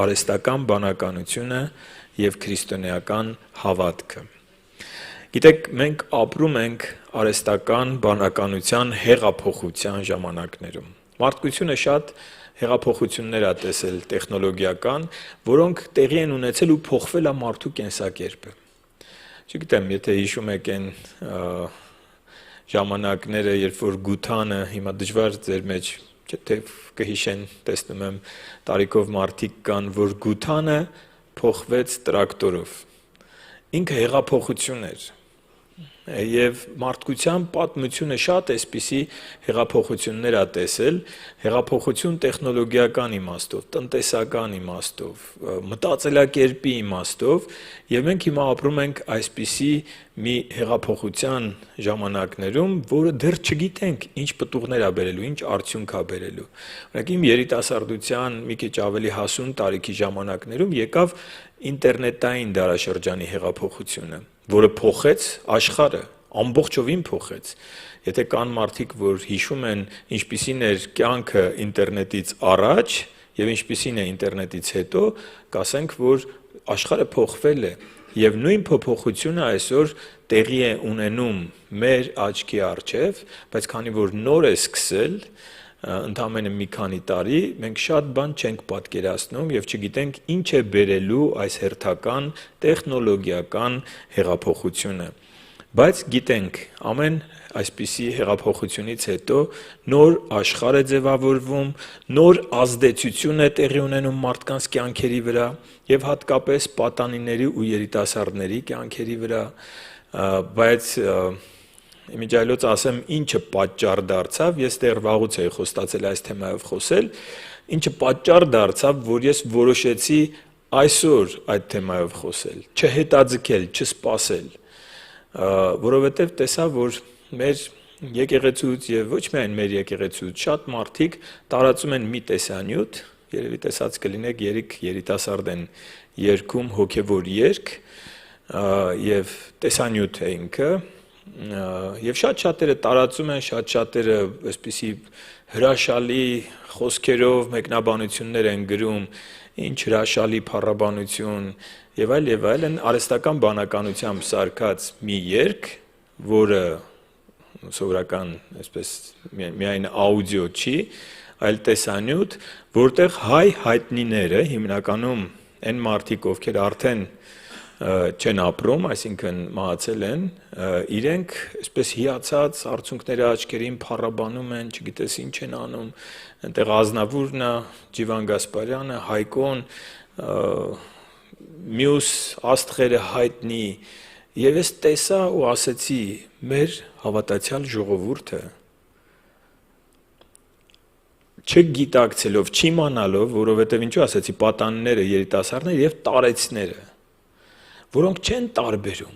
արհեստական բանականությունը և քրիստոնեական հավատքը։ Գիտեք, մենք ապրում ենք արհեստական բանականության հեղափոխության ժամանակներում։ Մարդկությունը շատ հեղափոխություններ ա տեսել տեխնոլոգիական, որոնք տեղի են ունեցել ու փոխվել ա մարդու կենսակերպը։ Չգիտեմ, եթե հիշում եք այն ժամանակները, երբ որ գութանը, հիմա դժվար ձեր մեջ թե կհիշեն, տեսնում եմ տարիքով մարդիկ կան, որ գութանը փոխվեց տրակտորով։ Ինքը հեղափոխություն էր։ Եվ մարդկության պատմությունը շատ այսպիսի հեղափոխություններ ա տեսել, հեղափոխություն տեխնոլոգիական իմաստով, տնտեսական իմաստով, մտածելակերպի իմաստով, եւ մենք հիմա ապրում ենք այսպիսի մի հեղափոխության ժամանակներում, որը դեռ չգիտենք ինչ պտուղներ ա բերելու, ինչ արդյունք ա բերելու։ Օրինակ իմ երիտասարդության մի քիչ ավելի հասուն տարիքի ժամանակներում եկավ ինտերնետային դարաշրջանի հեղափոխությունը, որը փոխեց աշխարհը, ամբողջովին փոխեց։ Եթե կան մարդիկ, որ հիշում են ինչպիսին էր կյանքը ինտերնետից առաջ եւ ինչպիսին է ինտերնետից հետո, կասենք, որ աշխարհը փոխվել է եւ նույն փոփոխությունը այսօր տեղի է ունենում մեր աչքի առջև, բայց քանի որ նոր է սկսել, ընդամենը մի քանի տարի, մենք շատ բան չենք պատկերացնում եւ չգիտենք ինչ է բերելու այս հերթական տեխնոլոգիական հեղափոխությունը։ Բայց գիտենք, ամեն այսպիսի հեղափոխությունից հետո նոր աշխարհ է ձևավորվում, նոր ազդեցություն է տեղի ունենում մարդկանց կյանքերի վրա եւ հատկապես պատանիների ու երիտասարդների կյանքերի վրա, բայց իմիջիայլոց ասեմ, ինչը պատճառ դարձավ, ես դեռ վաղուց էի խոստացել այս թեմայով խոսել, ինչը պատճառ դարձավ, որ ես որոշեցի այսօր այդ թեմայով խոսել, չհետաձգել, չսպասել, որովհետև տեսա, որ մեր եկեղեցուց եւ ոչ միայն մեր եկեղեցուց շատ մարդիկ տարածում են մի տեսանյութ, երևի տեսած կլինեք, երեք երիտասարդ են երգում հոգևոր երգ, եւ տեսանյութ է ինքը, եւ շատ-շատերը տարածում են, շատ-շատերը այսպիսի հրաշալի խոսքերով մեկնաբանություններ են գրում, ինչ հրաշալի փառաբանություն եւ այլն, արհեստական բանականությամբ սարքած մի երգ, որը սովորական այսպես միայն աուդիո չի, այլ տեսանյութ, որտեղ հայ հայտնիները, հիմնականում այն մարդիկ, ովքեր արդեն չեն ապրում, այսինքն մահացել են, իրենք այսպես հիացած արցունքները աչքերին փառաբանում են, չգիտես ինչ են անում, այնտեղ Ազնավուրն է, Ջիվան Գասպարյանը, Հայկոն, մյուս աստղերը հայտնի, եւ ես տեսա ու ասեցի, մեր հավատացյալ ժողովուրդը չգիտակցելով, չիմանալով, որովհետեւ ինչու ասեցի, պատանիները, երիտասարդները եւ տարեցները, որոնք չեն տարբերում,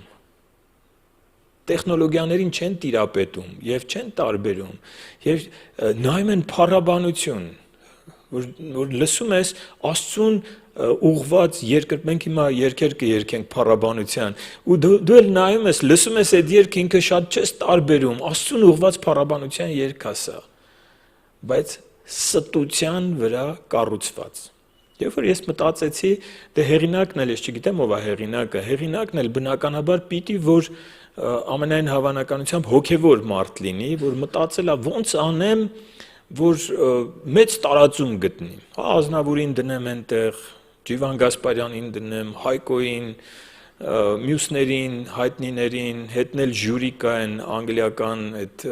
տեխնոլոգիաներին չեն տիրապետում եւ չեն տարբերում եւ նայում են փառաբանություն, որ լսում ես Աստծուն ուղված երկրպագ, մենք հիմա երգեր կերգենք փառաբանության, ու դու էլ նայում ես, լսում ես այդ երգը, ինքը շատ չես տարբերում, Աստծուն ուղված փառաբանության երգ է սա, բայց ստության վրա կառուցված։ Երբ որ ես մտածեցի, դե հեղինակն էլ, ես չգիտեմ ով է հեղինակը, հեղինակն էլ բնականաբար պիտի որ ամենայն հավանականությամբ հոգևոր մարդ լինի, որ մտածել է ոնց անեմ, որ մեծ տարածում գտնի։ Ազնավուրին դնեմ այնտեղ, Ջիվան Գասպարյանին դնեմ, Հայկոին, մյուսներին, հայտնիներին, հետնել ժյուրի կա են անգլիական այդ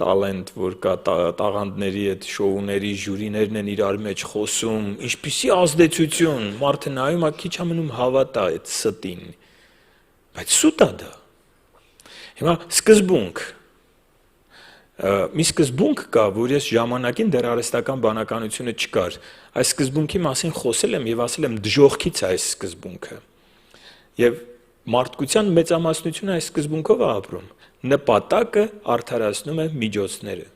տալենտ, որ կա տաղանդների այդ շոուների ժյուրիներն են իրար մեջ խոսում, ինչպիսի ազդեցություն, մարդը նայում է քիչ ամենում հավատա այդ ստին, բայց սուտ է դա։ Հիմա սկզբունք, մի սկզբունք կա, որ ես ժամանակին դեռ արհեստական բանականությունը չկար, այս սկզբունքի մասին խոսել եմ եւ ասել եմ դժոխքից այս սկզբունքը, եւ մարդկության մեծամասնությունը այս սկզբունքով է ապրում, նպատակը արդարացնում է միջոցները,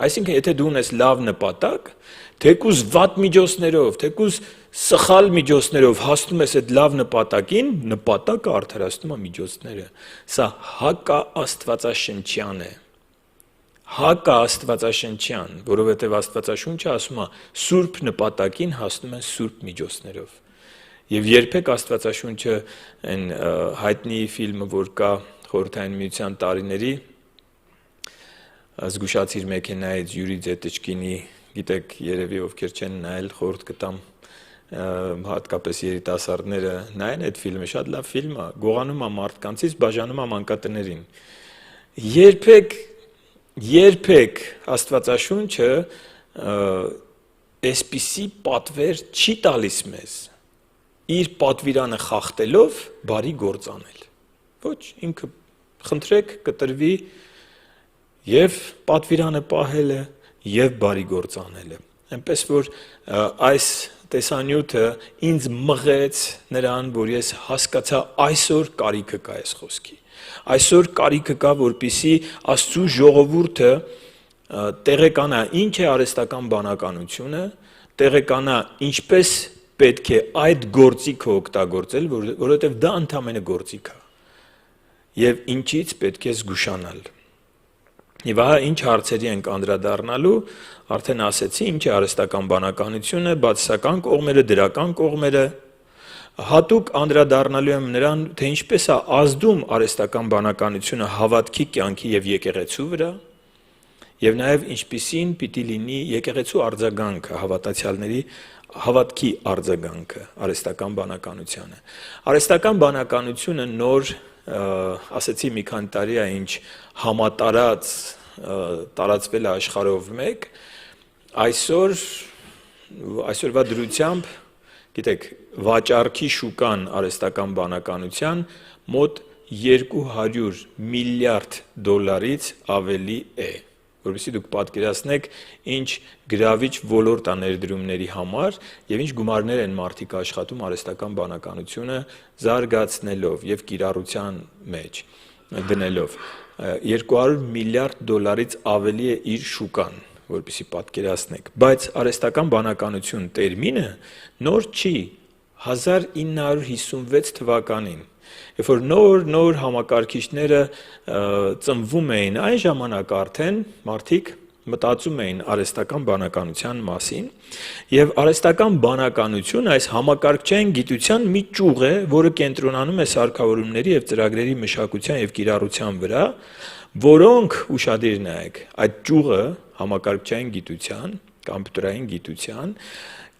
այսինքն եթե դու ունես լավ նպատակ, թեկուզ վատ միջոցներով, թեկուզ սխալ միջոցներով հասնում ես այդ լավ նպատակին, նպատակը արդարացնում է միջոցները, սա հակաաստվածաշնչյան է, հակա աստվածաշնչյան, որովհետև Աստվածաշունչը ասում է սուրբ նպատակին հասնում են սուրբ միջոցներով։ Եվ երբեք Աստվածաշունչը այն հայտնի ֆիլմը, որ կա Խորհրդային Միության տարիների, զգուշացիր մեքենայից Յուրի Ձետիչկինի, գիտեք երևի ովքեր չեն նայել, խորհուրդ կտամ հատկապես երիտասարդները նայեն այդ ֆիլմը, շատ լավ ֆիլմ է, գողանում է մարդկանցից, բաժանում է մանկատներին։ Երբեք Աստվածաշունչը այսպիսի պատվեր չի տալիս մեզ իր պատվիրանը խախտելով բարի գործ անել։ Ոչ, ինքը խնդրեք կտրվի եւ պատվիրանը պահելը եւ բարի գործ անելը։ Այնպես որ այս տեսանյութը ինձ մղեց նրան, որ ես հասկացա այսօր կարիքը կա այս խոսքի։ Այսօր կարիքը կա, որպեսզի Աստծո ժողովուրդը տեղեկանա ինչ է արհեստական բանականությունը, տեղեկանա ինչպես պետք է այդ գործիքը օգտագործել, որովհետև դա ընդհանրապես գործիք է։ Եվ ինչից պետք է զգուշանալ։ Եվ ահա ինչ հարցերի ենք անդրադառնալու, արդեն ասեցի, ինչ է արհեստական բանականությունը, բացասական կողմերը, դրական կողմերը, հատուկ անդրադառնալու եմ նրան, թե ինչպես է ազդում արհեստական բանականությունը հավատքի կյանքի եւ եկեղեցու վրա, եւ նաեւ ինչպիսին պիտի լինի եկեղեցու արձագանքը հավատացյալների հավատքի արձագանքը արհեստական բանականությանը։ Արհեստական բանականությունը նոր ասեցի մի քանի տարի է ինչ տարածվել է աշխարհով մեկ, այսօրվա դրությամբ, գիտեք, վաճառքի շուկան արհեստական բանականության մոտ 200 միլիարդ դոլարից ավելի է, որովհետեւ դուք պատկերացնեք ինչ գրավիչ ոլորտ է ներդրումների համար եւ ինչ գումարներ են մարդիկ աշխատում արհեստական բանականությունը զարգացնելով եւ կիրառության մեջ դնելով 200 միլիարդ դոլարից ավելի է իր շուկան, որպեսզի պատկերացնեք, բայց արհեստական բանականություն տերմինը նոր չի, 1956 թվականին Երբ որ նոր համակարգիչները ծնվում էին, այն ժամանակ արդեն մարդիկ մտածում էին արհեստական բանականության մասին, եւ արհեստական բանականությունը այս համակարգչային գիտության մի ճյուղ է, որը կենտրոնանում է սարքավորումների եւ ծրագրերի մշակության եւ կիրառության վրա, որոնք ուշադիր նայեք, այդ ճյուղը համակարգչային գիտության, կոմպյուտերային գիտության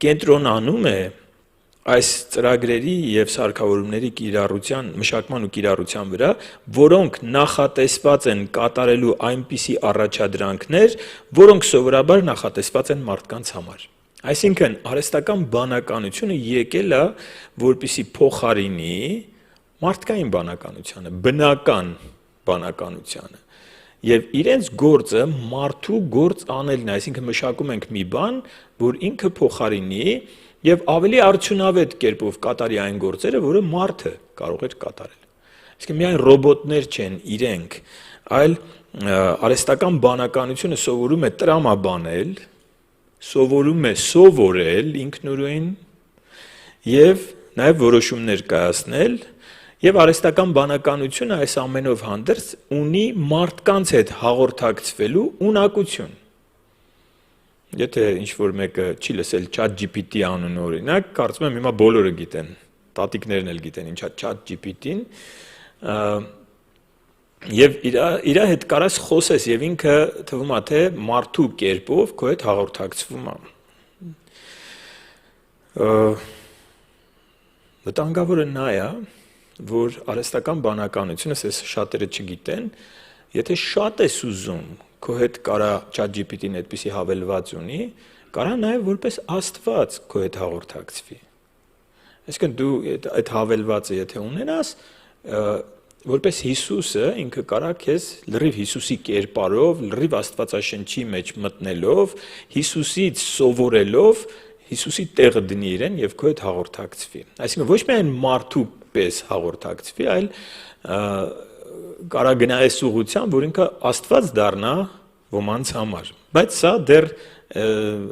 կենտրոնանում է այս ծրագրերի եւ սարքավորումների կիրառության, մշակման ու կիրառության վրա, որոնք նախատեսված են կատարելու այնպիսի առաջադրանքներ, որոնք սովորաբար նախատեսված են մարդկանց համար։ Այսինքն, արհեստական բանականությունը եկել է, որպեսզի փոխարինի մարդկային բանականությանը, բնական բանականությանը։ Եվ իրենց գործը մարդու գործ անելն է, այսինքն մշակում ենք մի բան, որ ինքը փոխարինի եւ ավելի արդյունավետ կերպով կատարի այն գործերը, որը մարդը կարող էր կատարել։ Իսկ միայն ռոբոտներ չեն իրենք, այլ արհեստական բանականությունը սովորում է տրամաբանել, սովորում է սովորել ինքնուրույն եւ նաեւ որոշումներ կայացնել, եւ արհեստական բանականությունը այս ամենով հանդերձ ունի մարդկանց հետ հաղորդակցվելու ունակություն։ Եթե ինչ-որ մեկը չի լսել ChatGPT անունը օրինակ, կարծում եմ հիմա բոլորը գիտեն, տատիկներն էլ գիտեն ինչա ChatGPT-ն, եւ իր հետ կարաս խոսես եւ ինքը թվում է թե մարդու կերպով քո հետ հաղորդակցվում է։ Վտանգավորը նա է, որ արհեստական բանականությունը, ասես շատերը չգիտեն, եթե շատ ես ուզում քո հետ կարա ChatGPT-ն այդպիսի հավելված ունի, կարա նաև որպես Աստված քո հետ հաղորդակցվի։ Այսինքն դու այդ հավելվածը եթե ունենաս, որպես Հիսուսը ինքը կարա քեզ լրիվ Հիսուսի կերպարով, լրիվ Աստվածաշնչի մեջ մտնելով, Հիսուսից սովորելով, Հիսուսի տեղը դնի իրեն եւ քո հետ հաղորդակցվի։ Այսինքն ոչ միայն մարդու պես հաղորդակցվի, այլ կարա գնա այս ուղղությամբ, որ ինքը Աստված դառնա ոմանց համար։ Բայց սա դեռ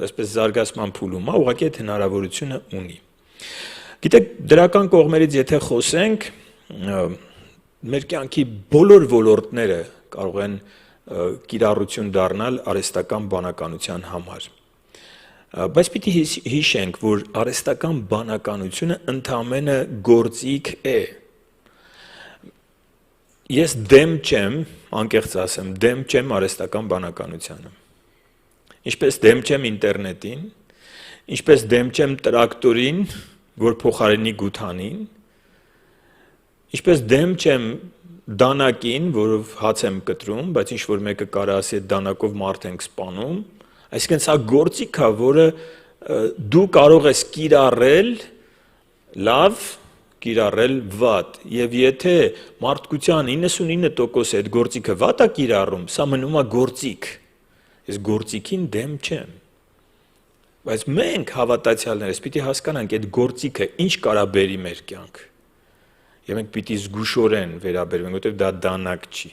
այսպես զարգացման փուլում է, ուղղակի այդ հնարավորությունը ունի։ Գիտեք, դրական կողմերից եթե խոսենք, մեր կյանքի բոլոր ոլորտները կարող են կիրառություն դառնալ արհեստական բանականության համար։ Բայց պիտի հիշենք, որ արհեստական բանականությունը ընդամենը գործիք է։ Ես դեմ չեմ, անկեղծ ասեմ, դեմ չեմ արհեստական բանականությանը։ Ինչպես դեմ չեմ ինտերնետին, ինչպես դեմ չեմ տրակտորին, որ փոխարինի գութանին, ինչպես դեմ չեմ դանակին, որով հաց եմ կտրում, բայց ինչ որ մեկը կարա ասի այդ դանակով մարդ ենք սպանում, այսինքն սա գործիք է, որը դու կարող ես կիրառել լավ, կիրառել վատ, եւ եթե մարդկության 99% այդ գործիքը վատ է կիրառում, սա մնում է գործիք։ Ես գործիքին դեմ չեմ։ Բայց մենք հավատացյալներս պիտի հասկանանք այդ գործիքը ինչ կարա բերի մեր կյանք։ Եվ մենք պիտի զգուշորեն վերաբերվենք, որովհետև դա դանակ չի։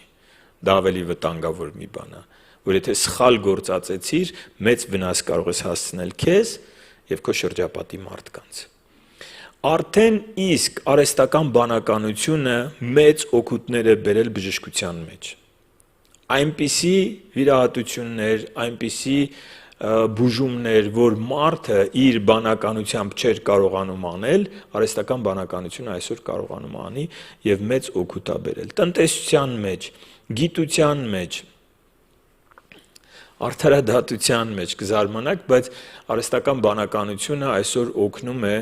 Դա ավելի վտանգավոր մի բան է, որ եթե սխալ գործածեցիր, մեծ վնաս կարող ես հասցնել քեզ եւ քո շրջապատի մարդկանց։ Արդեն իսկ արհեստական բանականությունը մեծ օգուտներ է բերել բժշկության մեջ։ Այնպիսի վիրահատություններ, այնպիսի բուժումներ, որ մարդը իր բանականությամբ չէր կարողանում անել, արհեստական բանականությունը այսօր կարողանում անի եւ մեծ օգուտ է բերել։ Տնտեսության մեջ, գիտության մեջ, արդարադատության մեջ կզարմանաք, բայց արհեստական բանականությունը այսօր օգնում է,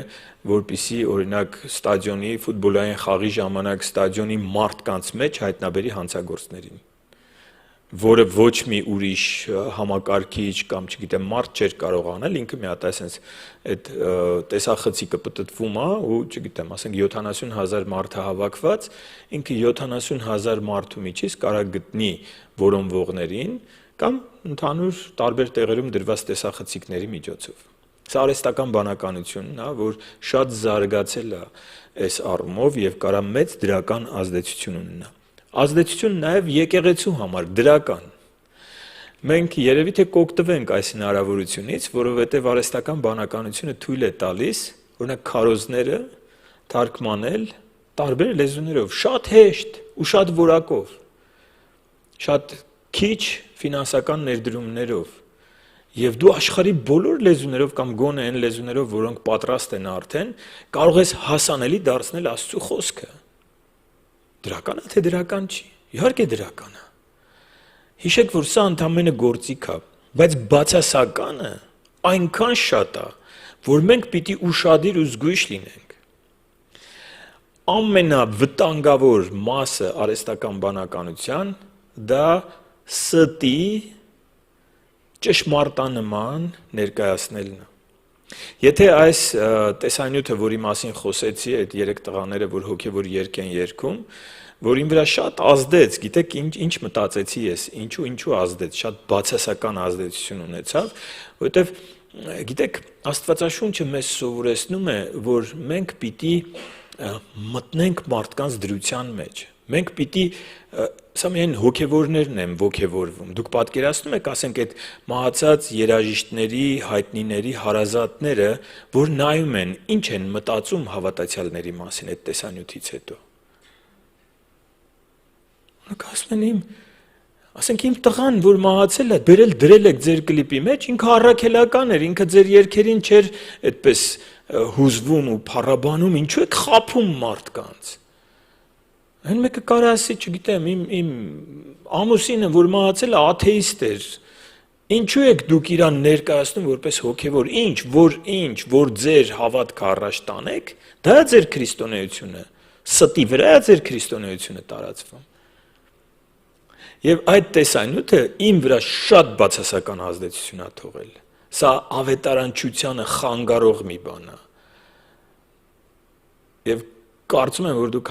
որպիսի օրինակ ստադիոնի ֆուտբոլային խաղի ժամանակ ստադիոնի մարդկանց մեջ հայտնաբերի հանցագործներին, որը ոչ մի ուրիշ համակարգիչ կամ չգիտեմ մարդ չէր կարող անել, ինքը մի հատ այսպես այդ տեսախցիկը պտտվում է ու չգիտեմ, ասենք 70,000 մարդ հավաքված, ինքը 70,000 մարդու միջից կարող գտնի որոնվողներին կամ ընդհանուր տարբեր տեղերում դրված տեսախցիկների միջոցով։ Սա արհեստական բանականությունն է, որ շատ զարգացել է այս առումով եւ կարա մեծ դրական ազդեցություն ունենա։ Ազդեցություն նաև եկեղեցու համար դրական։ Մենք երևի թե կօգտվենք այս հնարավորությունից, որովհետև արհեստական բանականությունը թույլ է տալիս, օրինակ քարոզները թարգմանել տարբեր լեզուներով, շատ հեշտ ու շատ որակով, շատ քիչ ֆինանսական ներդրումներով, եւ դու աշխարհի բոլոր լեզուներով կամ գոնե այն լեզուներով, որոնք պատրաստ են արդեն, կարող ես հասանելի դարձնել Աստծո խոսքը։ Դրական է թե դրական չի։ Իհարկե դրական է։ Հիշեք, որ սա ընդամենը գործիք է, բայց բացասականը այնքան շատ է, որ մենք պիտի ուշադիր ու զգույշ լինենք։ Ամենավտանգավոր մասը արհեստական բանականության դա ստի ճշմարտանման ներկայացնելն է։ Եթե այս տեսանյութը, որի մասին խոսեցի, այդ 3 տղաները, որ հոգևոր երգ են երգում, որին վրա շատ ազդեց, գիտեք ինչ մտածեցի ես, ինչու ազդեց, շատ բացասական ազդեցություն ունեցավ, որովհետև գիտեք, Աստվածաշունչը մեզ սովորեցնում է, որ մենք պիտի մտնենք մարդկանց դրության մեջ։ Մենք պիտի սա միայն հոգևորներն են ոգևորվում։ Դուք պատկերացնում եք, ասենք այդ մահացած երաժիշտների, հայտնիների հարազատները, որ նայում են, ինչ են մտածում հավատացյալների մասին այդ տեսանյութից հետո։ Ասում են ասենք իմ տղան, որ մահացել է, դրել եք ձեր կլիպի մեջ, ինքը առաքելական էր, ինքը ձեր երգերին չէր այդպես հուզվում ու փառաբանում, ինչու եք խաբում մարդկանց։ Այն մեկը կարա ասի, չգիտեմ, իմ ամուսինը, որ մահացել է, աթեիստ էր։ Ինչու եք դուք իրան ներկայացնում որպես հոգևոր, որ ձեր հավատքը առաջ տանեք, դա է ձեր քրիստոնեությունը, ստի վրա է ձեր քրիստոնեությունը տարածվում։ Եվ այդ տեսանյութը իմ վրա շատ բացասական ազդեցություն է թողել։ Սա ավետարանչությանը խանգարող մի բան է։ Եվ կարծում եմ, որ դուք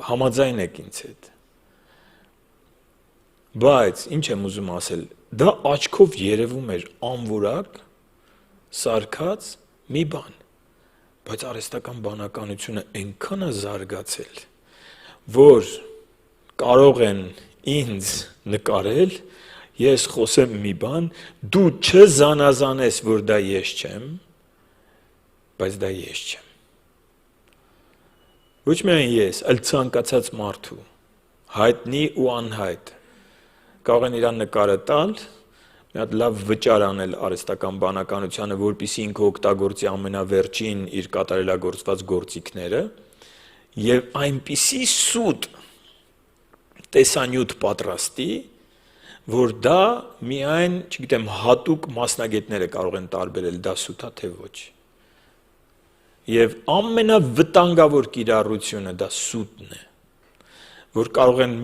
համաձայն եք ինձ հետ։ Բայց ինչ եմ ուզում ասել, դա աչքով երևում էր անորակ, սարքած մի բան, բայց արհեստական բանականությունը այնքան է զարգացել, որ կարող են ինձ նկարել, ես խոսեմ մի բան, դու չզանազանես, որ դա ես չեմ, բայց դա ես չեմ։ Ոչ միայն ես, այլ ցանկացած մարդու, հայտնի ու անհայտ, կարող են իրան նկարը տալ, մի հատ լավ վճար անել արհեստական բանականությանը, որպեսզի ինքը օգտագործի ամենավերջին իր կատարելագործված գործիքները, եւ այնպիսի սուտ տեսանյութ պատրաստի, որ դա միայն, չգիտեմ, հատուկ մասնագետները կարող են տարբերել դա սուտ է թե ոչ։ Եվ ամենավտանգավոր կիրառությունը դա սուտն է, որ կարող են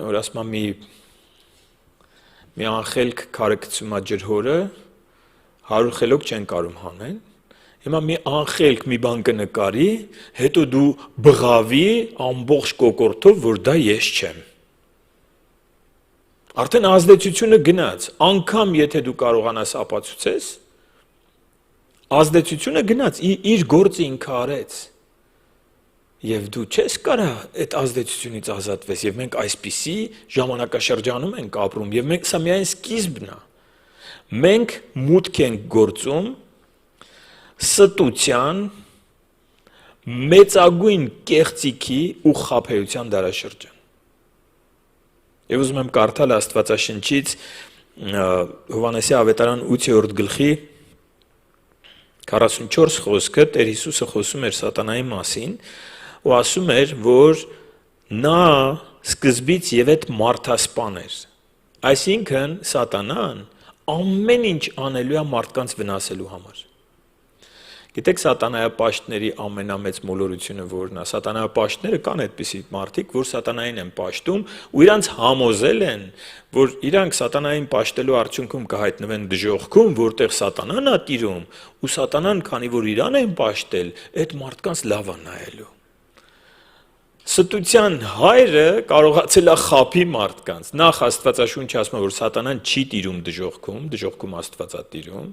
որ ասում մի անխելք քարը ջրհորը 100 խելոք չեն կարում հանեն, հիմա մի անխելք մի բան կնկարի, հետո դու բղավի ամբողջ կոկորտով, որ դա ես չեմ։ Արդեն ազդեցությունը գնաց, անգամ եթե դու կարողանաս ապացուցես, ազդեցությունը գնաց, իր գործը ինքը արեց։ Եվ դու չես կարա այդ ազդեցությունից ազատվես, եւ մենք այսպիսի ժամանակաշրջանում ենք ապրում, եւ սա միայն սկիզբն է։ Մենք մուտք ենք գործում ստության, մեծագույն կեղծիքի ու խաբեության դարաշրջան։ Եվ ուզում եմ կարդալ Աստվածաշնչից Հովհաննեսի ավետարան 8-րդ գլխի 44 խոսքը Տեր Հիսուսը խոսում էր սատանայի մասին ու ասում էր, որ նա սկզբից եւ այդ մարդասպան էր։ Այսինքն սատանան ամեն ինչ անելու է մարդկանց վնասելու համար։ Գիտեք սատանայապաշտների ամենամեծ մոլորությունը որն է։ Սատանայապաշտները կան այդպիսի մարդիկ, որ սատանային են պաշտում ու իրանց համոզել են, որ իրանք սատանային պաշտելու արդյունքում կհայտնվեն դժոխքում, որտեղ սատանան է տիրում, ու սատանան, քանի որ իրան են պաշտել, այդ մարդկանց լավ է նայելու։ Ստության հայրը կարողացել է խաբի մարդկանց։ Նախ Աստվածաշունչը ասում է, որ սատանան չի տիրում դժոխքում Աստված է տիրում։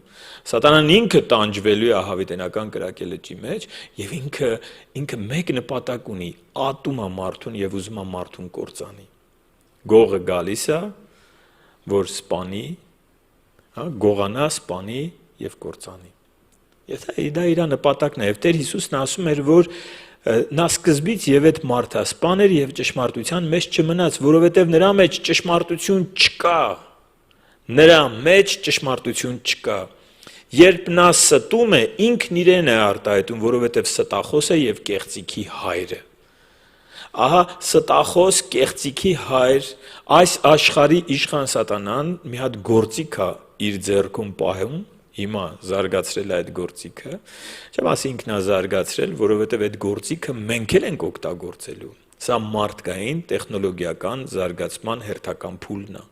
Սատանան ինքը տանջվելու է հավիտենական կրակի լճի մեջ, եւ ինքը մեկ նպատակ ունի՝ ատում է մարդուն եւ ուզում է մարդուն կործանի։ Գողը գալիս է, որ սպանի, գողանա, սպանի եւ կործանի։ Եթե դա իր նպատակն է, եւ Տեր Հիսուսն ասում էր, որ նա սկզբից եւ այդ մարդասպան էր եւ ճշմարտության մեջ չմնաց, որովհետեւ նրա մեջ ճշմարտություն չկա։ Նրա մեջ ճշմարտություն չկա։ Երբ նա ստում է, ինքն իրեն է արտահայտում, որովհետեւ ստախոս է եւ կեղծիքի հայրը։ Ահա ստախոս կեղծիքի հայր, այս աշխարհի իշխան սատանան մի հատ գործիք է իր ձեռքում պահում, հիմա զարգացրել է այդ գործիքը, չեմ ասի ինքն է զարգացրել, որովհետև այդ գործիքը մենք էլ ենք օգտագործելու։ Սա մարդկային տեխնոլոգիական զարգացման հերթական փուլն է։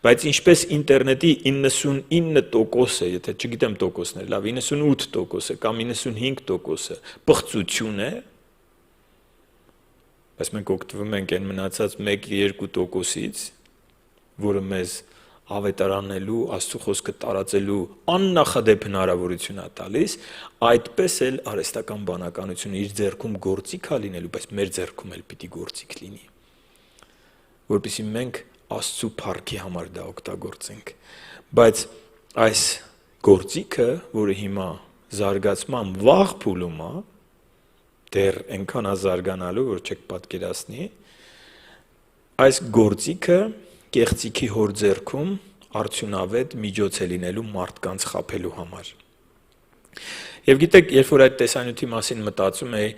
Բայց ինչպես ինտերնետի 99%-ը, եթե չգիտեմ տոկոսներ, լավ, 98% կամ 95%-ը պղծություն է, բայց մենք օգտվում ենք այն մնացած 1-2%-ից, որը մեզ ավետարանելու, Աստծո խոսքը տարածելու աննախադեպ հնարավորություն է տալիս, այդպես էլ արհեստական բանականությունը իր ձեռքում գործիք է լինելու, բայց մեր ձեռքում էլ պիտի գործիք լինի, որպեսզի մենք Աստծո փառքի համար դա օգտագործենք։ Բայց այս գործիքը, որը հիմա զարգացման վաղ փուլում է, դեռ այնքան է զարգանալու, որ չեք պատկերացնի, այս գործիքը կեղծիքի հոր ձեռքում արդյունավետ միջոց է լինելու մարդկանց խաբելու համար։ Եվ գիտեք, երբ որ այդ տեսանյութի մասին մտածում էի,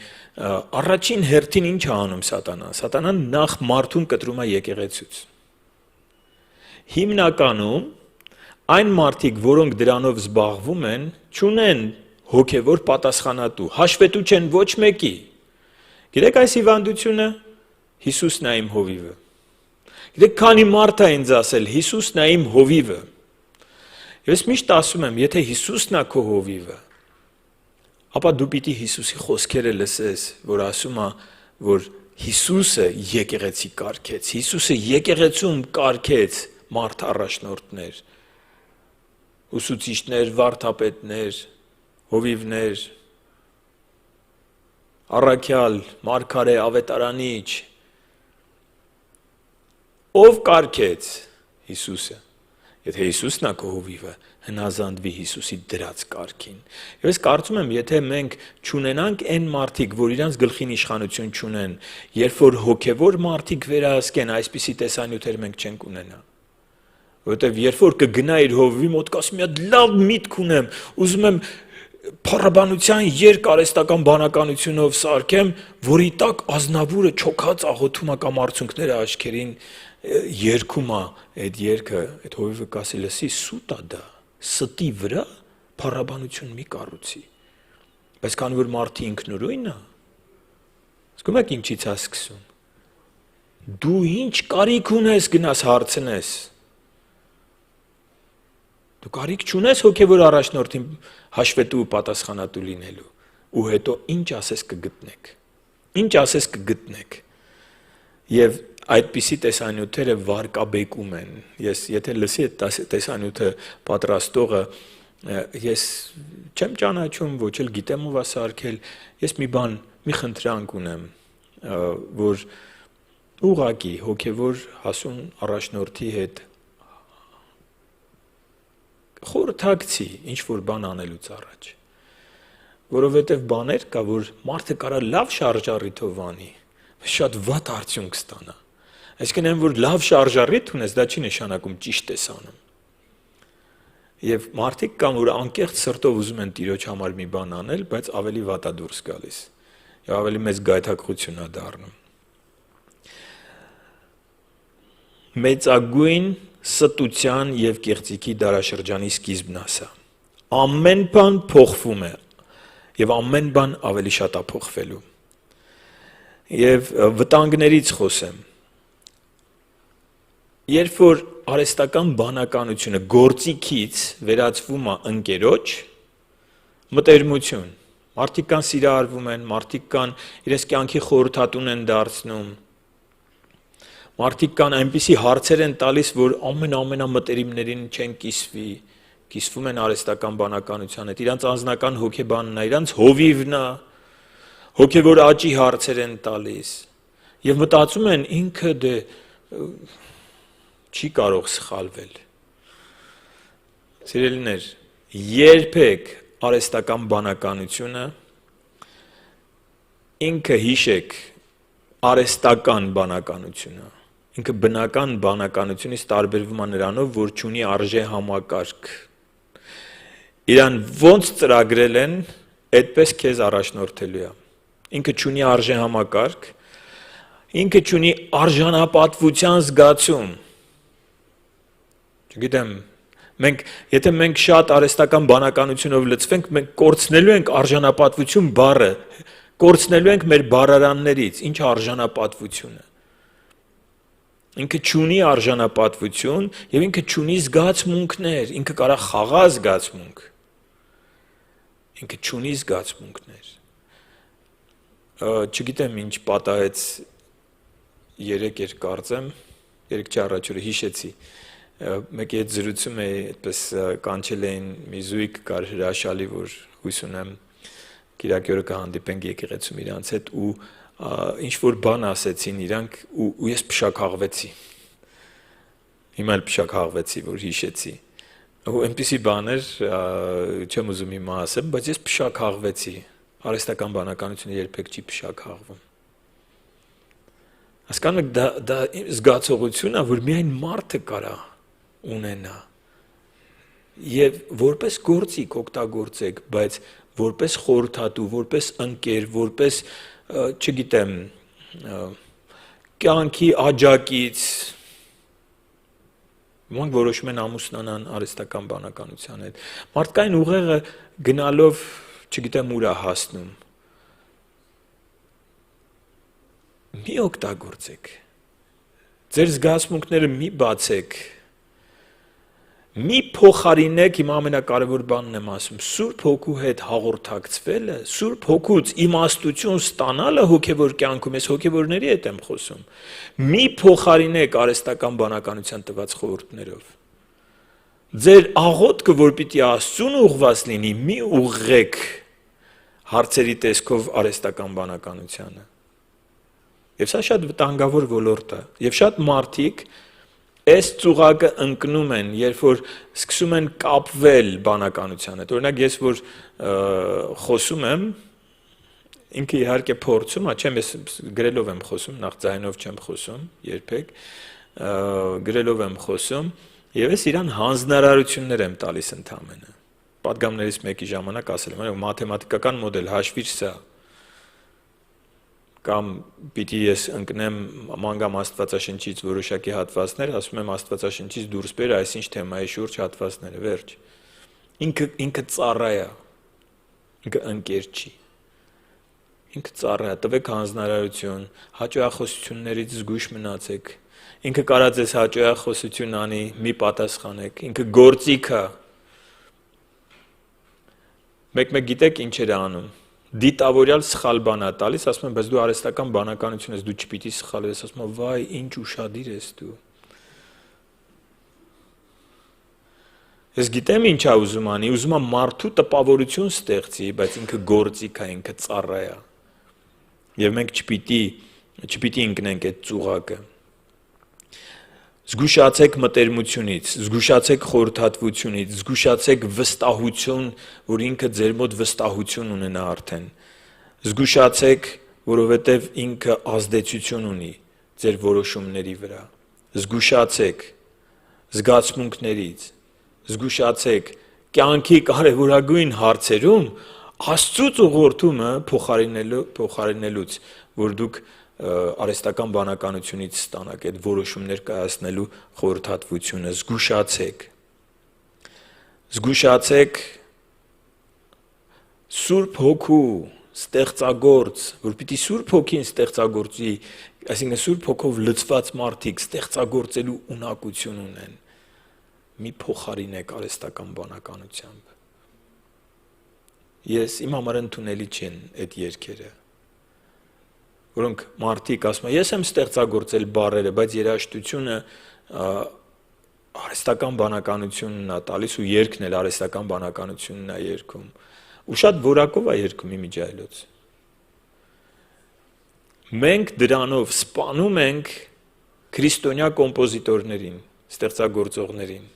առաջին հերթին ինչ է անում սատանան։ Սատանան նախ մարդուն կտրում է եկեղեցուց։ Հիմնականում այն մարդիկ, որոնք դրանով զբաղվում են, չունեն հոգևոր պատասխանատու, հաշվետու չեն ոչ մեկի։ Գիտեք այս հիվանդությունը Հիսուսն է իմ հովիվը։ Գիտեք, քանի մարդ է ինձ ասել, Հիսուսն է իմ հովիվը։ Ես միշտ ասում եմ, եթե Հիսուսն է քո հովիվը, ապա դու պիտի Հիսուսի խոսքերը լսես, որ ասում է, որ Հիսուսը եկեղեցի կարգեց, Հիսուսը եկեղեցում կարգեց մարդ առաջնորդներ, ուսուցիչներ, վարդապետներ, հովիվներ, առաքյալ, մարգարե, ավետարանիչ, ով կարգեց Հիսուսը։ Եթե Հիսուսն է քո հովիվը, հնազանդվի Հիսուսի դրած կարգին։ Ես կարծում եմ, եթե մենք չունենանք այն մարդիկ, որ իրանց գլխին իշխանություն չունեն, երբ որ հոգևոր մարդիկ վերահսկեն, այսպիսի տեսանյութեր մենք չենք ունենա։ Որովհետև երբ որ կգնա իր հովիվի մոտ, կասի մի հատ լավ միտք ունեմ, ուզում եմ փառաբանության երկարեստական բանականությունով սարքեմ, որի տակ ազնավուրը չոքած աղոթում է կամ արցունքները աչքերին երգում է այդ երգը, այդ հովիվը կասի լսի սուտ է դա, ստի վրա փառաբանություն մի կառուցի։ Բայց քանի որ մարդը ինքնուրույն է, զգում եք ինչից է սկսում։ Դու ինչ կարիք ունես գնաս հարցնես։ Դու կարիք չունես հոգևոր առաջնորդին հաշվետու ու պատասխանատու լինելու, ու հետո ինչ ասես կգտնեք։ Ինչ ասես կգտնեք։ Եվ այդպիսի տեսանյութերը վարկաբեկում են։ Ես եթե լսի այդ տեսանյութը պատրաստողը, ես չեմ ճանաչում, ոչ էլ գիտեմ ով է սարքել, ես մի խնդրանք ունեմ, որ ուղղակի հոգևոր հասուն առաջնորդի հետ խորհրդակցի ինչ-որ բան անելուց առաջ, որովհետև բաներ կա, որ մարդը կարա լավ շարժառիթով անի, շատ վատ արդյունք ստանա։ Այսինքն այն, որ լավ շարժառիթ ունես, դա չի նշանակում ճիշտ ես անում։ Եվ մարդիկ կան, որ անկեղծ սրտով ուզում են Տիրոջ համար մի բան անել, բայց ավելի վատ է դուրս գալիս։ Եվ ավելի մեծ գայթակղություն է դառնում։ Մեծագույն ստության և կեղծիքի դարաշրջանի սկիզբն է սա։ Ամեն բան փոխվում է և ամեն բան ավելի շատ է փոխվելու։ Եվ վտանգներից խոսեմ։ Երբ որ արհեստական բանականությունը գործիքից վերածվում է ընկերոջ, մտերմություն, մարդիկ կան սիրահարվում են, մարդիկ կան իրենց կյանքի խորհրդատուն են դարձնում, մարդիկ կան այնպիսի հարցեր են տալիս, որ ամենամտերիմներին չեն կիսվի, կիսվում են արհեստական բանականության հետ, իրանց անձնական հոգեբանն է, իրանց հովիվն է, հոգևոր աճի հարցեր են տալիս, և մտածում են ինքը դե չի կարող սխալվել։ Սիրելիներ, երբեք արհեստական բանականությունը, ինքը հիշեք արհեստական բանականությունը, ինքը բնական բանականությունից տարբերվում է նրանով, որ չունի արժե համակարգ։ Իրան ոնց ծրագրել են, այդպես քեզ առաջնորդելու է։ Ինքը չունի արժե համակարգ, ինքը չունի արժանապատվության զգացում։ Չգիտեմ, եթե մենք շատ արհեստական բանականությունով լցվենք, մենք կորցնելու ենք արժանապատվություն բառը, կորցնելու ենք մեր բառարաններից, ինչ արժանապատվությունը։ Ինքը չունի արժանապատվություն և ինքը չունի զգացմունքներ, ինքը կարա խաղա զգացմունք, ինքը չունի զգացմունքներ։ Չգիտեմ ինչ պատահեց երեկ կարծեմ, երեկ չի առաջ օրը հիշեցի, մեկի հետ զրուցում էի, այդպես կանչել էին մի զույգ կար հրաշալի, որ հույս ունեմ կիրակի օրը կհանդիպենք եկեղեցում իրանց հետ ու ինչ-որ բան ասեցին իրանք ու ես փշաքաղվեցի։ Հիմա էլ փշաքաղվեցի, որ հիշեցի։ Ու այնպիսի բաներ չեմ ուզում հիմա ասեմ, բայց ես փշաքաղվեցի։ Արհեստական բանականությունը երբեք չի փշաքաղվում։ Հասկանում եք, դա զգացողություն է, որ միայն մարդը կարա ունենա։ Եվ որպես գործիք օգտագործեք, բայց որպես խորհրդատու, որպես ընկեր, որպես, չգիտեմ, կյանքի աջակից, ոմանք որոշում են ամուսնանան արհեստական բանականության հետ։ Մարդկային ուղեղը գնալով, չգիտեմ ուր է հասնում։ Մի օգտագործեք։ Ձեր զգացմունքները մի բացեք։ Մի փոխարինեք, իմ ամենակարևոր բանն եմ ասում, Սուրբ Հոգու հետ հաղորդակցվելը, Սուրբ Հոգուց իմաստություն ստանալը հոգևոր կյանքում, ես հոգևորների հետ եմ խոսում, մի փոխարինեք արհեստական բանականության տված խորհուրդներով։ Ձեր աղոթքը, որ պիտի Աստծուն ուղղված լինի, մի ուղղեք հարցերի տեսքով արհեստական բանականությանը։ Եվ սա շատ վտանգավոր ոլորտ է, և շատ մարդիկ այս ծուղակը ընկնում են, երբ որ սկսում են կապվել բանականության հետ։ Օրինակ ես որ խոսում եմ, ինքը իհարկե փորձում, չեմ ես գրելով եմ խոսում, նախ ձայնով չեմ խոսում, երբեք, գրելով եմ խոսում, եւ ես իրան հանձնարարություններ եմ տալիս ընդհանրապես։ Պատգամներից մեկի ժամանակ ասել եմ, մաթեմատիկական մոդել հաշվիր սա։ Կամ պիտի ես ընկնեմ մանգամ Աստվածաշնչից որոշակի հատվածներ, ասում եմ Աստվածաշնչից դուրս բեր այսինչ թեմայի շուրջ հատվածները, վերջ։ Ինքը ծառա է, ինքը ընկեր չի։ Ինքը ծառա է, տվեք հանձնարարություն, հաճոյախոսություններից զգույշ մնացեք։ Ինքը կարա ձեզ հաճոյախոսություն անի, մի պատասխանեք, ինքը գործիք է։ Մեկ գիտեք ինչ էր անում։ Դիտավորյալ սխալ բան է տալիս, ասում եմ, բայց դու արհեստական բանականություն ես, դու չպիտի սխալ ես, ասում եմ, վայ, ինչ ուշադիր ես դու։ Ես գիտեմ ինչ է ուզում անի, ուզում է մարդու տպավորություն ստեղծի, բայց ինքը գործիք է, ինքը ծառա է։ Եվ մենք չպիտի ընկնենք այդ ծուղակը։ Զգուշացեք մտերմությունից, զգուշացեք խորհրդատվությունից, զգուշացեք վստահություն, որ ինքը ձեր մոտ վստահություն ունենա արդեն։ Զգուշացեք, որովհետև ինքը ազդեցություն ունի ձեր որոշումների վրա։ Զգուշացեք զգացմունքներից, զգուշացեք կյանքի կարևորագույն հարցերում Աստծուց ուղղորդումը փոխարինելուց, որ դուք արհեստական բանականությունից ստանաք այդ որոշումներ կայացնելու խորհրդատվությունը, զգուշացեք Սուրբ Հոգու ստեղծագործ, որ պիտի Սուրբ Հոգին ստեղծագործի, այսինքն Սուրբ Հոգով լցված մարդիկ ստեղծագործելու ունակություն ունեն, մի փոխարինեք արհեստական բանականությամբ։ Իմ համար ընդունելի չեն այդ երգերը, որոնք մարդիկ ասում են, ես եմ ստեղծագործել բառերը, բայց երաժշտությունը արհեստական բանականությունն է տալիս ու երգն էլ արհեստական բանականությունն է երգում։ Ու շատ որակով է երգում իմիջայլոց։ Մենք դրանով սպանում ենք քրիստոնյա կոմպոզիտորներին, ստեղծագործողներին։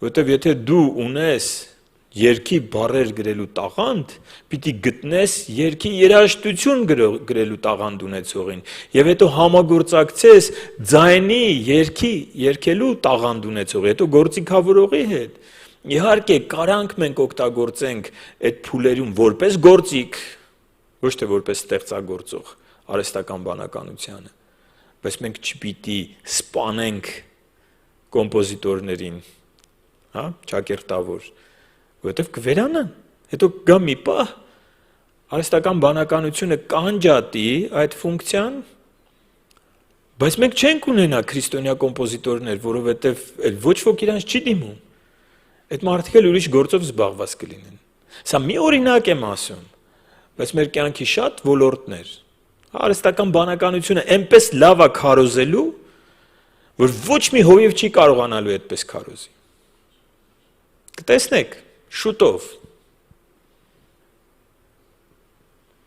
Որտեվ եթե դու ունես երգի բառեր գրելու տաղանդ, պիտի գտնես երգի երաժշտություն գրելու տաղանդ ունեցողին, եւ հետո համագործակցես ձայնի երգելու տաղանդ ունեցողի, հետո գործիքավորողի հետ։ Իհարկե, կարանք մենք օգտագործենք այդ փուլերում որպես գործիք, ոչ թե որպես ստեղծագործող արհեստական բանականությանը, բայց մենք չպիտի սպանենք կոմպոզիտորներին, ճակերտավոր, որովհետև կվերանան, հետո գա մի պահ, արհեստական բանականությունը կանջատի այդ ֆունկցիան, բայց մենք չենք ունենա քրիստոնյա կոմպոզիտորներ, որովհետև ոչ ոք իրանց չի դիմում, այդ մարդիկ էլ ուրիշ գործով զբաղված կլինեն։ Սա մի օրինակ եմ ասում, բայց մեր կյանքի շատ ոլորտներ, արհեստական բանականությունը այնպես լավ է քարոզելու, որ ոչ մի հովիվ չի կարողանալու այդպես քարոզի։ Կտեսնեք, շուտով։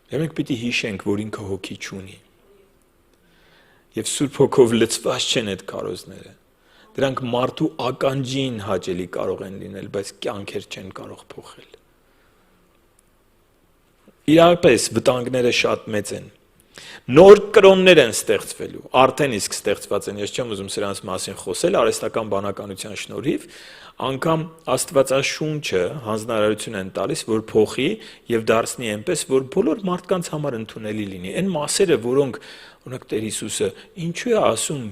Եվ մենք պիտի հիշենք, որ ինքը հոգի չունի։ Եվ Սուրբ Հոգով լցված չեն այդ քարոզները։ Դրանք մարդու ականջին հաճելի կարող են լինել, բայց կյանքեր չեն կարող փոխել։ Իրապես վտանգները շատ մեծ են։ Նոր կրոններ են ստեղծվելու, արդեն իսկ ստեղծված են, ես չեմ ուզում սրանց մասին խոսել, արհեստական բանականության շնորհիվ, անգամ Աստվածաշունչը հանձնարարություն են տալիս, որ փոխի եւ դարձնի այնպես, որ բոլոր մարդկանց համար ընդունելի լինի։ Այն մասերը, որոնք օրինակ Տեր Հիսուսը ինչու է ասում,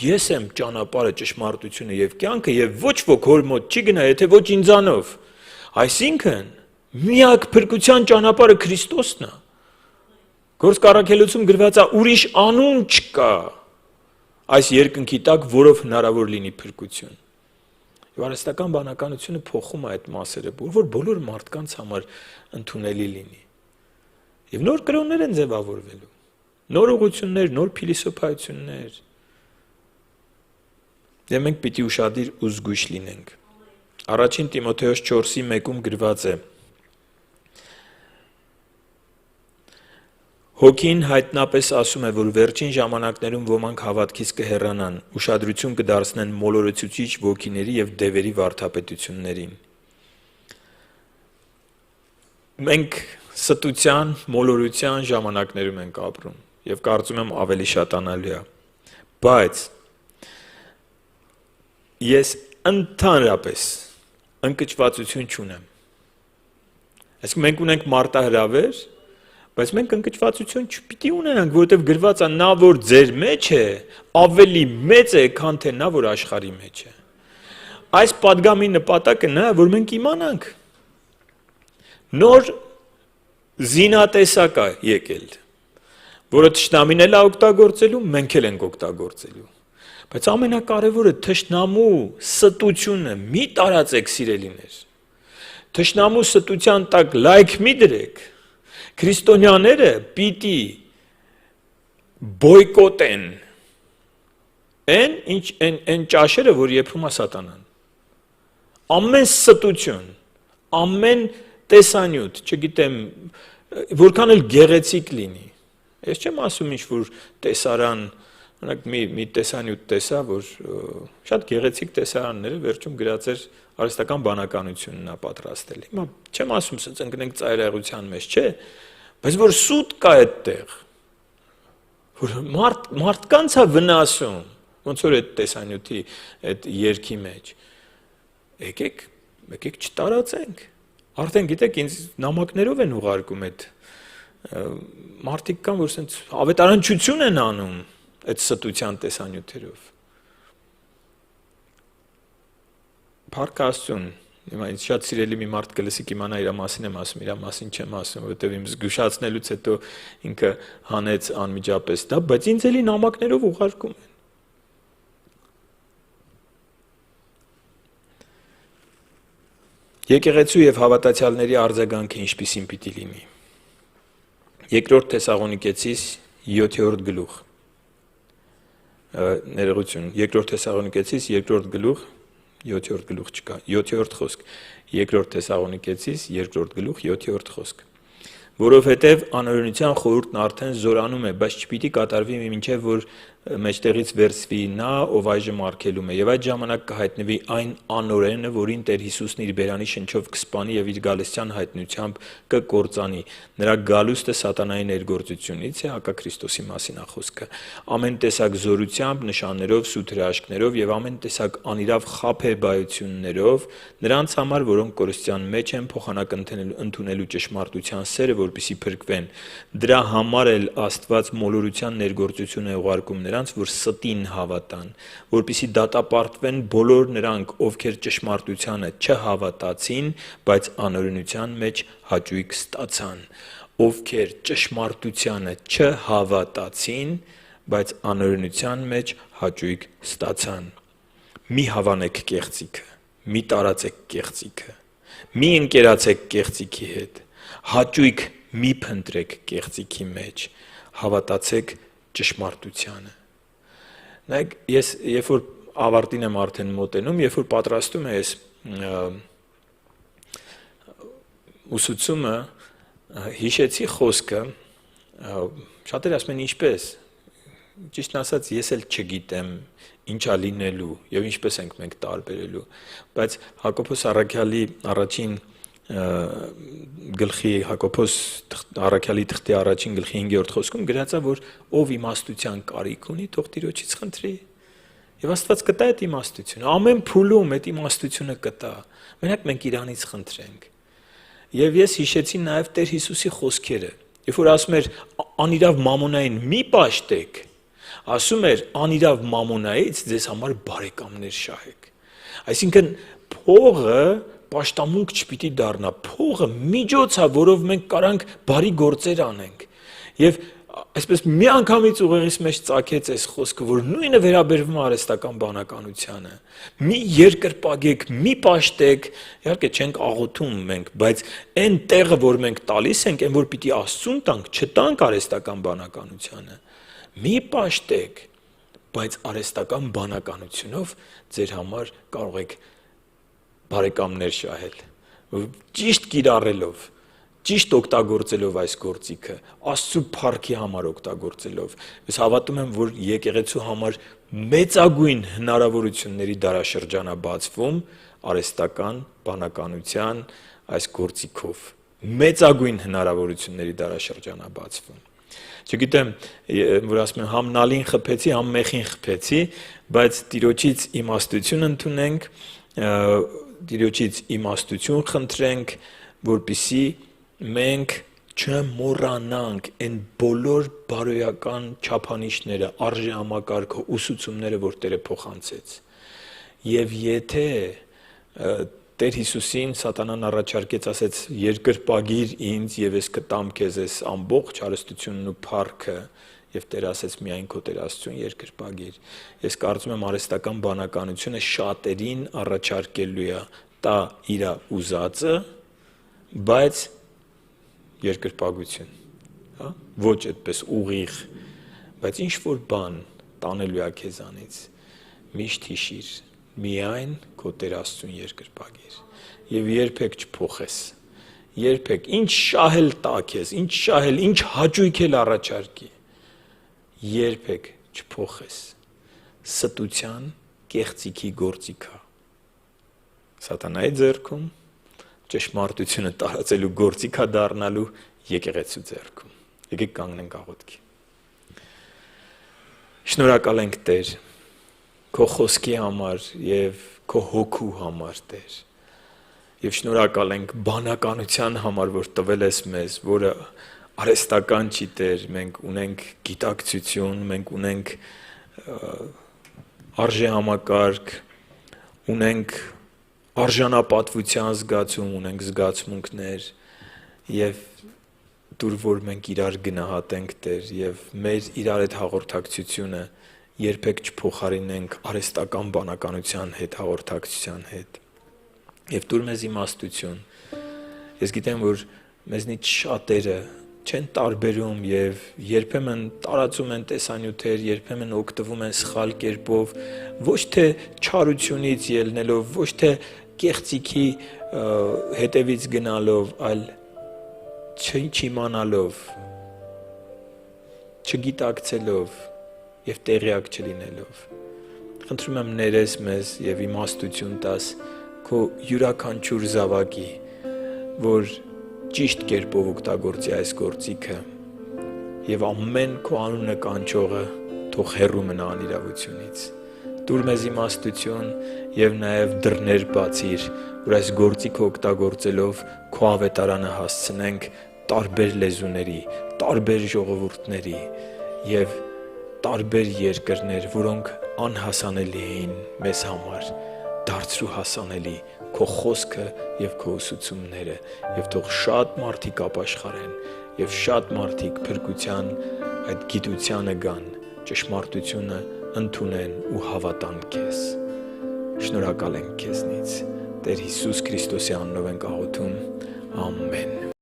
ես եմ ճանապարհը, ճշմարտությունը եւ կյանքը եւ ոչ ոք հոր մոտ չի գնա, եթե ոչ ինձանով։ Այսինքն, միակ փրկության ճանապարհը Քրիստոսն է։ Գործք առաքելոցում գրված է ուրիշ անուն չկա այս երկնքի տակ, որով հնարավոր լինի փրկություն։ Եվ արհեստական բանականությունը փոխում է այդ մասերը, որ բոլոր մարդկանց համար ընդունելի լինի։ Եվ նոր կրոններ են ձևավորվելու, նոր ուղղություններ, նոր փիլիսոփայություններ։ Եվ մենք պիտի ուշադիր ու զգույշ լինենք։ Առաջին Տիմոթեոս 4:1-ում գրված է. Հոգին հայտնապես ասում է, որ վերջին ժամանակներում ոմանք հավատքից կհեռանան, ուշադրություն կդարձնեն մոլորեցուցիչ ոգիների և դևերի վարդապետություններին։ Մենք ստության, մոլորության ժամանակներում ենք ապրում և կարծում եմ ավելի շատ անալու է, բայց ես ընդհանրապես ընկճվածություն չունեմ։ Այսինքն մենք ունենք մարտահրավեր, բայց մենք ընկճվածություն չպիտի ունենանք, որովհետև գրված է նա, որ ձեր մեջ է, ավելի մեծ է, քան թե նա, որ աշխարհի մեջ է։ Այս պատգամի նպատակը նա է, որ մենք իմանանք։ Նոր զինատեսակ է եկել, որը թշնամին էլ է օգտագործելու, մենք էլ ենք օգտագործելու։ Բայց ամենակարևորը թշնամու ստությունը մի տարածեք, սիրելիներ։ Թշնամու ստության տակ լայք մի դրեք։ Քրիստոնյաները պիտի բոյկոտեն այն ճաշերը, որ եփում է սատանան։ Ամեն ստություն, ամեն տեսանյութ, չգիտեմ, որքան էլ գեղեցիկ լինի։ Ես չեմ ասում ինչ-որ տեսարան, մի տեսանյութ տեսա, որ շատ գեղեցիկ տեսարանները վերջում գրած էր արհեստական բանականությունն է պատրաստել։ Հիմա չեմ ասում, ասենց ընկնենք ծայրահեղության մեջ, չէ, բայց որ սուտ կա այդտեղ, որ մարդկանց է վնասում, ոնց որ այդ տեսանյութի, այդ երգի մեջ, եկեք չտարածենք, արդեն գիտեք, ինձ նամակներով են ուղարկում այդ, մարդիկ կան, որ սենց ավետարանչություն են անում այդ ստության տեսանյութերով։ Փառք Աստծուն, հիմա ինձ շատ սիրելի մի մարդ կլսի կիմանա իր մասին եմ ասում, իր մասին չեմ ասում, որովհետև իմ զգուշացնելուց հետո ինքը հանեց անմիջապես դա, բայց ինձ էլի նամակներով ուղարկում են։ Եկեղեցու եւ հավատացյալների արձագանքը ինչպիսին պիտի լինի։ Երկրորդ Թեսաղոնիկեցիս 7-րդ գլուխ։ Ներողություն, երկրորդ Թեսաղոնիկեցիս 2-րդ գլուխ, 7-րդ գլուխ չկա, 7-րդ խոսք, երկրորդ Թեսաղոնիկեցիս 2-րդ գլուխ, 7-րդ խոսք։ Որովհետև անօրենության խորհուրդն արդեն զորանում է, բայց չպիտի կատարվի մինչև որ մեջտեղից վերցվի նա, ով այժմ արգելում է, եւ այդ ժամանակ կհայտնվի այն անօրենը, որին Տեր Հիսուսն իր բերանի շնչով կսպանի եւ իր գալստյան հայտնությամբ կկործանի։ Նրա գալուստը սատանայի ներգործությունից է, հակա Քրիստոսի մասին է խոսքը։ Ամեն տեսակ զորությամբ, նշաններով, սուտ հրաշքներով եւ ամեն տեսակ անիրավ խաբեբայություններով նրանց համար, որոնք կորստյան մեջ են, փոխանակ ընդունելու ճշմարտության սերը, որպեսզի փրկվեն։ Դրա համար էլ Աստված մոլորության ներգործություն է ուղարկում նրանց, որ ստին հավատան, որպեսզի դատապարտվեն բոլոր նրանք, ովքեր ճշմարտությանը չհավատացին, բայց անօրենության մեջ հաճույք ստացան։ Ովքեր ճշմարտությանը չհավատացին, բայց անօրենության մեջ հաճույք ստացան։ Մի հավանեք կեղծիքը, մի տարածեք կեղծիքը, մի ընկերացեք կեղծիքի հետ, հաճույք մի փնտրեք կեղծիքի մեջ, հավատացեք ճշմարտությանը։ Նայեք, ես երբ որ ավարտին եմ արդեն մոտենում, երբ որ պատրաստում ես ուսուցումը, հիշեցի խոսքը, շատերը ասում են ինչպես, ճիշտն ասած ես էլ չգիտեմ ինչա լինելու եւ ինչպես ենք մենք տարբերելու, բայց Հակոբոս առաքյալի առաջին գլխի Հակոբոս առաքյալի թղթի առաջին գլխի 5-րդ խոսքում գրած է, որ ով իմաստության կարիք ունի, թող Տիրոջից խնդրի։ Եվ Աստված կտա այդ իմաստությունը, ամեն փուլում այդ իմաստությունը կտա։ Մենակ մենք Իրանից խնդրենք։ Եվ ես հիշեցի նաև Տեր Հիսուսի խոսքերը, երբ որ ասում էր անիրավ մամոնային մի պաշտեք, ասում էր անիրավ մամոնայից ձեզ համար բարեկամներ շահեք։ Այսինքն փողը պաշտամունք չպիտի դառնա, փողը միջոց է, որով մենք կարանք բարի գործեր անենք։ Եվ այսպես մի անգամից ուղեղիս մեջ ծագեց այս խոսքը, որ նույնը վերաբերվում է արհեստական բանականությանը։ Մի երկրպագեք, մի պաշտեք, իհարկե չենք աղոթում մենք, բայց այն տեղը, որ մենք տալիս ենք, այն որ պիտի Աստծուն տանք, չտանք արհեստական բանականությանը։ Մի պաշտեք, բայց արհեստական բանականությունով ձեր համար կարող եք բարեկամներ շահել, ճիշտ կիրառելով, ճիշտ օգտագործելով այս գործիքը, Աստծո փառքի համար օգտագործելով, ես հավատում եմ, որ եկեղեցու համար մեծագույն հնարավորությունների դարաշրջան է բացվում արհեստական բանականության այս գործիքով։ Մեծագույն հնարավորությունների դարաշրջան է բացվում։ Չգիտեմ, որ ասում եմ, համ նալին խփեցի, համ մեխին խփեցի, բայց Տիրոջից իմաստություն ընդունենք, Տիրոջից իմաստություն խնդրենք, որպեսզի մենք չմոռանանք այն բոլոր բարոյական չափանիշները, արժեհամակարգը, ուսուցումները, որ Տերը փոխանցեց։ Եվ եթե Տեր Հիսուսին սատանան առաջարկեց, ասեց, երկրպագիր ինձ և ես կտամ քեզ այս ամբողջ հարստությունն ու փառքը, և Տերը ասեց, միայն քո Տեր Աստծուն երկրպագիր։ Ես կարծում եմ արհեստական բանականությունը շատերին առաջարկելու է տա իր ուզածը, բայց երկրպագություն, ոչ այդպես ուղիղ, բայց ինչ որ բան տանելու է քեզանից, միշտ հիշիր, միայն քո Տեր Աստծուն երկրպագիր և երբեք չփոխես, երբեք, ինչ շահ էլ տա քեզ, ինչ շահ էլ, ինչ հաճույք էլ առաջարկի, երբեք չփոխես, ստության, կեղծիքի գործիք է, սատանայի ձեռքում, ճշմարտությունը տարածելու գործիք է դառնալու եկեղեցու ձեռքում։ Եկեք կանգնենք աղոթքի։ Շնորհակալ ենք Տեր, քո խոսքի համար և քո հոգու համար, Տեր, և շնորհակալ ենք բանականության համար, որ տվել ես մեզ, որը արհեստական չի, Տեր, մենք ունենք գիտակցություն, մենք ունենք արժեհամակարգ, ունենք արժանապատվության զգացում, ունենք զգացմունքներ և տուր, որ մենք իրար գնահատենք, Տեր, և մեր իրար հետ հաղորդակցությունը երբեք չփոխարինենք արհեստական բանականության հետ, հաղորդակցության հետ։ Եվ տուր մեզ իմաստություն։ Ես գիտեմ, որ մեզնից շատերը չեն տարբերում և երբեմն տարածում են տեսանյութեր, երբեմն օգտվում են սխալ կերպով, ոչ թե չարությունից ելնելով, ոչ թե կեղծիքի հետևից գնալով, այլ չիմանալով, չգիտակցելով և տեղյակ չլինելով։ Խնդրում եմ ներես մեզ և իմաստություն տաս քո յուրաքանչյուր զավակի, որ ճիշտ կերպով օգտագործի այս գործիքը և ամեն քո անունը կանչողը թող հեռու մնա անիրավությունից։ Տուր մեզ իմաստություն և նաև դռներ բացիր, որ այս գործիքը օգտագործելով քո ավետարանը հասցնենք տարբեր լեզուների, տարբեր ժողովուրդների և տարբեր երկրներ, որոնք անհասանելի էին մեզ համար, դարձրու հասանելի քո խոսքը և քո ուսուցումները, և թող շատ մարդիկ ապաշխարեն և շատ մարդիկ փրկության այդ գիտությանը գան, ճշմարտությունը ընդունեն ու հավատան քեզ։ Շնորհակալ ենք քեզնից։ Տեր Հիսուս Քրիստոսի անունով ենք աղոթում։ Ամեն։